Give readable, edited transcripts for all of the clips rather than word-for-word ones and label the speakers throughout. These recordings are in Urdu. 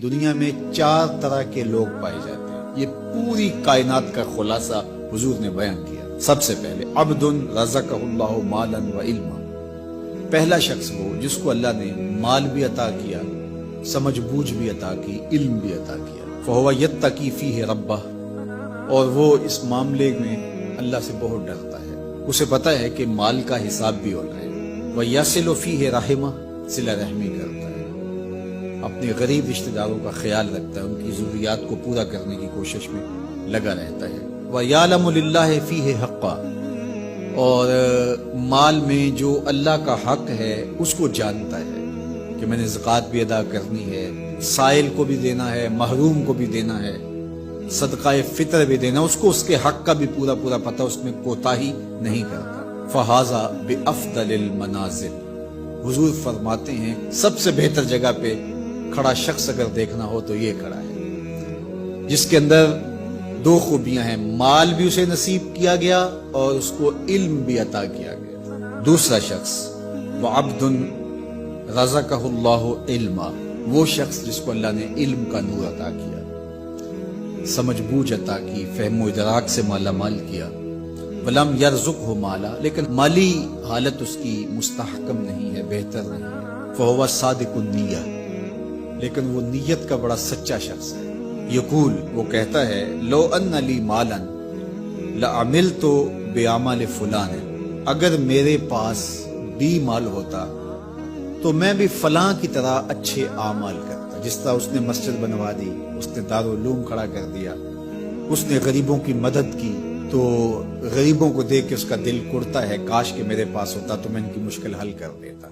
Speaker 1: دنیا میں 4 طرح کے لوگ پائے جاتے ہیں. یہ پوری کائنات کا خلاصہ حضور نے بیان کیا. سب سے پہلے عبد رزقہ اللہ مالا و علما. پہلا شخص وہ جس کو اللہ نے مال بھی عطا کیا، سمجھ بوجھ بھی عطا کی، علم بھی عطا کیا. فہو یتقی فیہ ربہ، اور وہ اس معاملے میں اللہ سے بہت ڈرتا ہے. اسے پتا ہے کہ مال کا حساب بھی ہونا ہے. وَيَصِلُ فِيهِ رَحِمَةً، صلہ رحمی کرتا ہے، اپنے غریب رشتہ داروں کا خیال رکھتا ہے، ان کی ضروریات کو پورا کرنے کی کوشش میں لگا رہتا ہے. وَيَعْلَمُ لِلَّهِ فِيهِ حَقًّا، اور مال میں جو اللہ کا حق ہے اس کو جانتا ہے کہ میں نے زکوٰۃ بھی ادا کرنی ہے، سائل کو بھی دینا ہے، محروم کو بھی دینا ہے، صدقہ فطر بھی دینا، اس کو اس کے حق کا بھی پورا پتہ، اس میں کوتاہی نہیں کرتا. فہذا بافضل المنازل، حضور فرماتے ہیں سب سے بہتر جگہ پہ کھڑا شخص اگر دیکھنا ہو تو یہ کھڑا ہے، جس کے اندر 2 خوبیاں ہیں، مال بھی اسے نصیب کیا گیا اور اس کو علم بھی عطا کیا گیا. دوسرا شخص وعبد رزقہ اللہ علما، وہ شخص جس کو اللہ نے علم کا نور عطا کیا، سمجھ بوجھ عطا کی، فہم و ادراک سے مالا مال کیا. ولم یرزقہ مالا، لیکن مالی حالت اس کی مستحکم نہیں ہے، بہتر نہیں ہے. فہو صادق النیہ، لیکن وہ نیت کا بڑا سچا شخص ہے. یقول، وہ کہتا ہے لو ان لی مالا لعملت بعمل فلان، اگر میرے پاس بھی مال ہوتا تو میں بھی فلاں کی طرح اچھے اعمال کرتا. جس طرح اس نے مسجد بنوا دی، اس نے دارالعلوم کھڑا کر دیا، اس نے غریبوں کی مدد کی، تو غریبوں کو دیکھ کے اس کا دل کڑتا ہے، کاش کہ میرے پاس ہوتا تو میں ان کی مشکل حل کر دیتا.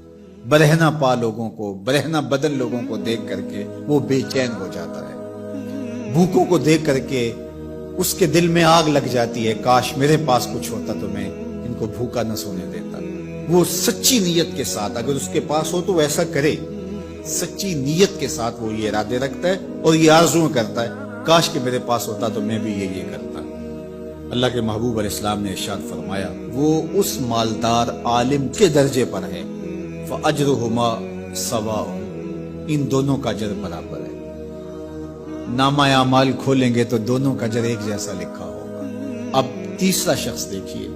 Speaker 1: برہنہ پا لوگوں کو، برہنہ بدن لوگوں کو دیکھ کر کے وہ بے چین ہو جاتا ہے. بھوکوں کو دیکھ کر کے اس کے دل میں آگ لگ جاتی ہے، کاش میرے پاس کچھ ہوتا تو میں ان کو بھوکا نہ سونے دیتا. وہ سچی نیت کے ساتھ، اگر اس کے پاس ہو تو وہ ایسا کرے، سچی نیت کے ساتھ وہ یہ ارادے رکھتا ہے اور یہ آرزو کرتا ہے، کاش کہ میرے پاس ہوتا تو میں بھی یہ کرتا. اللہ کے محبوب علیہ السلام نے ارشاد فرمایا وہ اس مالدار عالم کے درجے پر ہے، فَأَجْرُهُمَا سَوَاءٌ، ان دونوں کا اجر برابر ہے. نامہ اعمال کھولیں گے تو دونوں کا اجر ایک جیسا لکھا ہوگا. اب تیسرا شخص دیکھیے،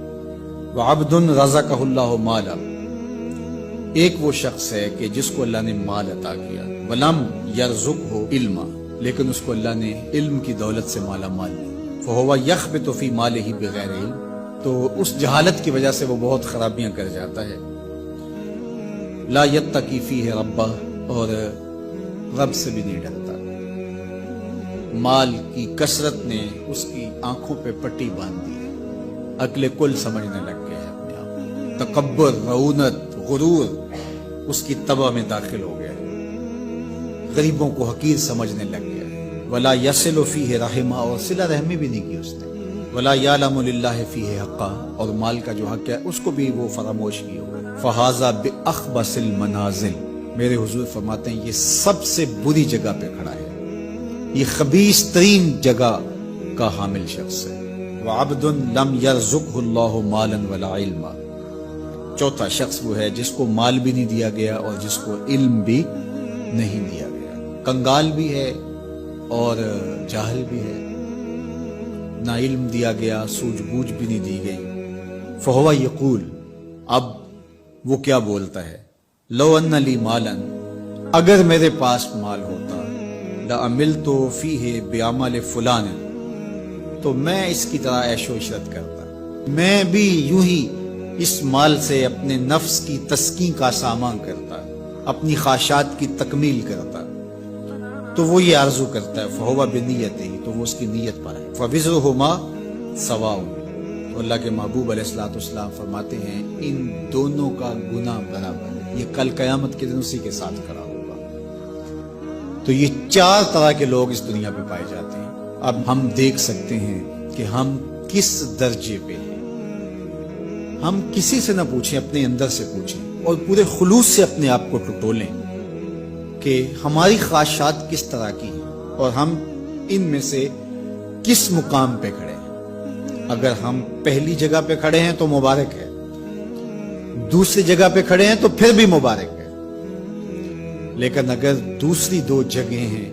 Speaker 1: وَعَبْدٌ رَزَقَهُ اللَّهُ مَالًا، ایک وہ شخص ہے کہ جس کو اللہ نے مال عطا کیا، وَلَمْ يَرْزُقْهُ عِلْمًا، لیکن اس کو اللہ نے علم کی دولت سے مالا مال دیا. فَهُوَ يَخْبِطُ فِي مَالِهِ بِغَيْرِ عِلْمٍ، تو اس جہالت کی وجہ سے وہ بہت خرابیاں کر جاتا ہے. لا يتقی فیہ ربہ، اور رب سے بھی نہیں ڈرتا. مال کی کثرت نے اس کی آنکھوں پہ پٹی باندھ دی ہے، عقل کل سمجھنے لگ گیا ہے اپنے آپ. تکبر، رعونت، غرور اس کی طبع میں داخل ہو گیا ہے، غریبوں کو حقیر سمجھنے لگ گیا ہے. ولا یصل فیہ رحمہ، اور صلہ رحمی بھی نہیں کی اس نے. ولا یعلم للہ فیہ حقا، اور مال کا جو حق ہے اس کو بھی وہ فراموش کی ہو. فہذا باخبث المنازل، میرے حضور فرماتے ہیں یہ سب سے بری جگہ پہ کھڑا ہے، یہ خبیث ترین جگہ کا حامل شخص ہے. وعبد لم یرزقہ اللہ مالا ولا علما، چوتھا شخص وہ ہے جس کو مال بھی نہیں دیا گیا اور جس کو علم بھی نہیں دیا گیا، کنگال بھی ہے اور جاہل بھی ہے، نہ علم دیا گیا، سوجھ بوجھ بھی نہیں دی گئی. فہو یقول، اب وہ کیا بولتا ہے، لو ان لی مالا، اگر میرے پاس مال ہوتا، لعملت فیہ بعمل فلان، تو میں اس کی طرح عیش و عشرت کرتا، میں بھی یوں ہی اس مال سے اپنے نفس کی تسکین کا سامان کرتا، اپنی خواہشات کی تکمیل کرتا. تو وہ یہ آرزو کرتا ہے. فہو بنیتہ، تو وہ اس کی نیت پر ہے. فوزرهما سواء، تو اللہ کے محبوب علیہ الصلوۃ والسلام فرماتے ہیں ان دونوں کا گناہ برابر ہے، یہ کل قیامت کے دن اسی کے ساتھ کھڑا ہوگا. تو یہ 4 طرح کے لوگ اس دنیا پہ پائے جاتے ہیں. اب ہم دیکھ سکتے ہیں کہ ہم کس درجے پہ ہیں. ہم کسی سے نہ پوچھیں، اپنے اندر سے پوچھیں اور پورے خلوص سے اپنے آپ کو ٹٹولیں کہ ہماری خواہشات کس طرح کی ہیں اور ہم ان میں سے کس مقام پہ کھڑے ہیں. اگر ہم پہلی جگہ پہ کھڑے ہیں تو مبارک ہے، دوسری جگہ پہ کھڑے ہیں تو پھر بھی مبارک ہے. لیکن اگر دوسری 2 جگہیں ہیں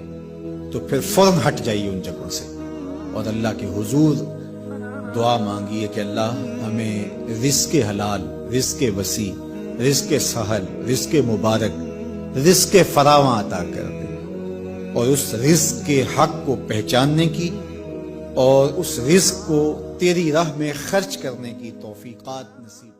Speaker 1: تو پھر فوراً ہٹ جائیے ان جگہوں سے اور اللہ کے حضور دعا مانگیے کہ اللہ ہمیں رزق حلال، رزق وسیع، رزق سہل، رزق مبارک، رزق فراواں عطا کر دے، اور اس رزق کے حق کو پہچاننے کی اور اس رزق کو تیری راہ میں خرچ کرنے کی توفیقات نصیب